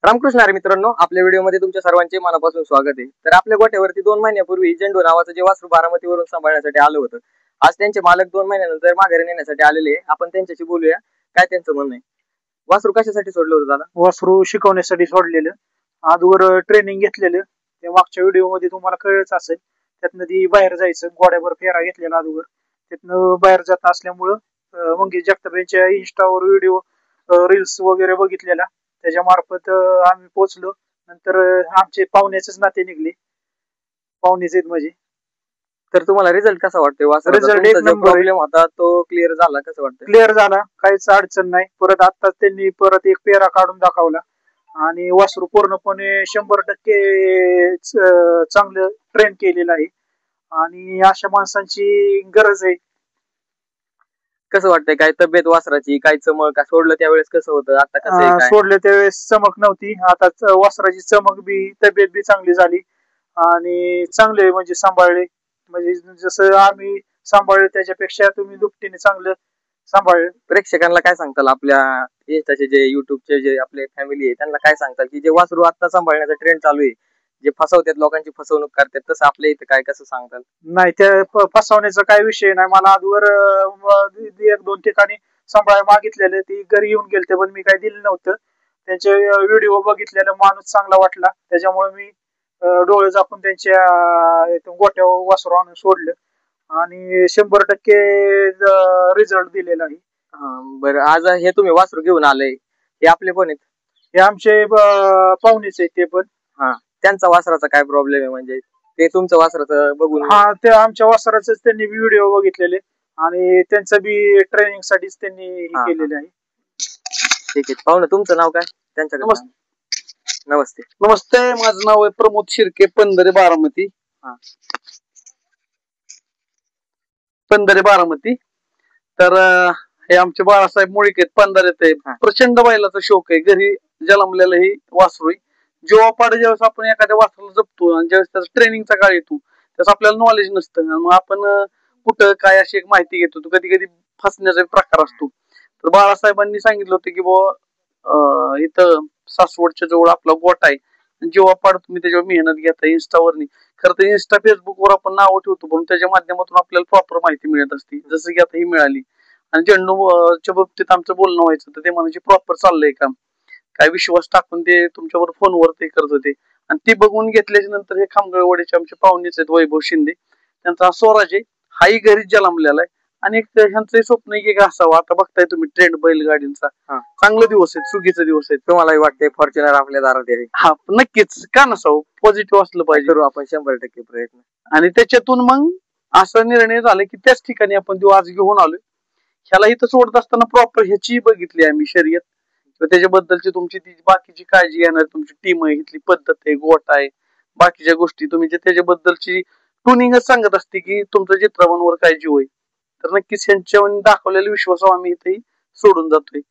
रामकृष्ण हरी मित्रांनो, आपल्या व्हिडिओमध्ये तुमच्या सर्वांचे मनापासून स्वागत आहे। तर आपल्या गोठ्यावरती 2 महिन्यापूर्वी झेंडू नावाचं जे वासरू बारामतीवरून सांभाळण्यासाठी आलं होतं, आज त्यांचे मालक 2 महिन्यानंतर माघारी नेण्यासाठी आलेले आहे। आपण त्यांच्याशी बोलूया, काय त्यांचं म्हणणं आहे। वासरू कशासाठी सोडलं होतं दादा? वासरू शिकवण्यासाठी सोडलेलं, आजवर ट्रेनिंग घेतलेलं। ते मागच्या व्हिडिओ मध्ये तुम्हाला कळलंच असेल, त्यातनं ती बाहेर जायचं, गोड्यावर फेरा घेतलेला आजवर, त्यातनं बाहेर जात असल्यामुळं मंगेश जगताप यांच्या इंस्टावर व्हिडिओ रील्स वगैरे बघितलेला, त्याच्या मार्फत आम्ही पोहोचलो। नंतर आमचे पाहुण्याचेच नाते निघले, पाहुणेच आहेत म्हणजे। तर तुम्हाला रिझल्ट कसा वाटतोय? रिझल्ट एक नंबर प्रॉब्लेम होता तो क्लिअर झाला, कसं वाटतं? क्लिअर झाला, काहीच अडचण नाही। परत आता त्यांनी परत एक पेरा काढून दाखवला आणि वासरू पूर्णपणे 100% चांगलं ट्रेन केलेलं आहे आणि अशा माणसांची गरज आहे। कसं वाटतंय, काय तब्येत वासराची, काय चमक? सोडलं त्यावेळेस कसं होतं, आता कसं आहे? सोडलं त्यावेळेस चमक नव्हती, आता वासराची चमक बी, तब्येत बी चांगली झाली आणि चांगले म्हणजे सांभाळले, म्हणजे जसं आम्ही सांभाळले त्याच्यापेक्षा तुम्ही दुपटीने चांगलं सांभाळले। प्रेक्षकांना काय सांगताल, आपल्या इंस्टाचे जे युट्यूबचे जे आपले फॅमिली आहे त्यांना काय सांगताल की जे वासरू आता सांभाळण्याचा ट्रेंड चालू आहे, जे फसवतात, लोकांची फसवणूक करतात, तसं आपल्या इथं काय कसं सांगताल? नाही, त्या फसवण्याचा काही विषय नाही। मला आजवर 1-2 ठिकाणी सांभाळ मागितलेले, ती घरी येऊन गेलते पण मी काही दिलं नव्हतं। त्यांचे व्हिडिओ बघितलेला माणूस चांगला वाटला, त्याच्यामुळे मी डोळे झाकून त्यांच्या गोट्यावर वासरू आणून सोडलं आणि 100% रिझल्ट दिलेला आहे। बरं, आज हे तुम्ही वासरू घेऊन आले, हे आपले कोण आहेत? हे आमचे पाहुणेच आहेत ते पण। त्यांचा वासराचा काय प्रॉब्लेम आहे, म्हणजे ते तुमचं वासराचं बघून? हा, ते आमच्या वासराच त्यांनी व्हिडिओ बघितलेले आणि त्यांचं बी ट्रेनिंग साठीच त्यांनी केलेले आहे। ठीक आहे पाहुणे, तुमचं नाव काय? त्यांच्याकडे नमस्ते। नमस्ते, माझं नाव आहे प्रमोद शिर्के, पंधरे बारामती। पंधरे बारामती। तर हे आमचे बाळासाहेब मुळीक आहेत, पंधरेत आहे। प्रचंड बैलाचा शौक आहे, घरी जन्मलेलं ही वासरू। जेव्हा पाड ज्यावेळेस आपण एखाद्या वासराला जपतो आणि ज्यावेळेस त्याचा ट्रेनिंगचा काळ येतो, त्यावेळेस आपल्याला नॉलेज नसतं, मग आपण कुठं काय अशी एक माहिती घेतो, कधी कधी फसण्याचा प्रकार असतो। तर बाळासाहेबांनी सांगितलं होतं की बाबा इथं सासवडच्या जवळ आपला गोठा आहे, जेव्हा पाड तुम्ही त्याच्यावर मेहनत घेता इंस्टावरनी, खरं तर इंस्टा फेसबुकवर आपण नाव ठेवतो, पण त्याच्या माध्यमातून आपल्याला प्रॉपर माहिती मिळत असते, जसं की आता ही मिळाली। आणि झेंडूच्या बाबतीत आमचं बोलणं व्हायचं, तर ते म्हणायचे प्रॉपर चाललंय काम, काय विश्वास टाकून ते तुमच्यावर फोनवर ते करत होते। आणि ती बघून घेतल्याच्या नंतर हे खामगळवाडीचे आमचे पाहुणेच आहेत, वैभव शिंदे, त्यांचा स्वराज आहे, हाही घरीच जन्मलेला आहे आणि ह्यांचं स्वप्न आहे की असावं। आता बघताय तुम्ही ट्रेंड बैलगाडींचा, चांगले दिवस आहेत, सुगीचे दिवस आहेत। तुम्हालाही वाटतंय फॉर्च्युनर आपल्या दारात यावी? हा, नक्कीच, का नसावं, पॉझिटिव्ह असलं पाहिजे। करू आपण 100% प्रयत्न। आणि त्याच्यातून मग असा निर्णय झाला की त्याच ठिकाणी आपण तो आज घेऊन आलोय। ह्याला इथं सोडत असताना प्रॉपर ह्याची बघितली आम्ही शर्यत, त्याच्याबद्दलची तुमची ती बाकीची काळजी घेणार तुमची टीम आहे, इथली पद्धत आहे, गोठा आहे, बाकीच्या गोष्टी तुम्ही जे त्याच्याबद्दलची ट्युनिंगच सांगत असते की तुमचं चित्रपणावर काय जीव आहे। तर नक्कीच ह्यांच्यावर दाखवलेल्या विश्वासावर आम्ही इथेही सोडून जातोय।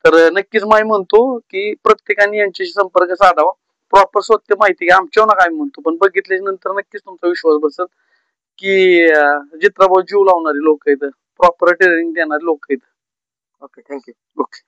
तर नक्कीच मी म्हणतो की प्रत्येकाने यांच्याशी संपर्क साधावा, प्रॉपर सत्य माहिती घ्या, आमच्यावर काय म्हणतो, पण बघितल्याच्या नंतर नक्कीच तुमचा विश्वास बसेल की चित्रभाऊ जीव लावणारी लोक आहेत, प्रॉपर ट्रेनिंग देणारी लोक आहेत। Okay, thank you. ओके।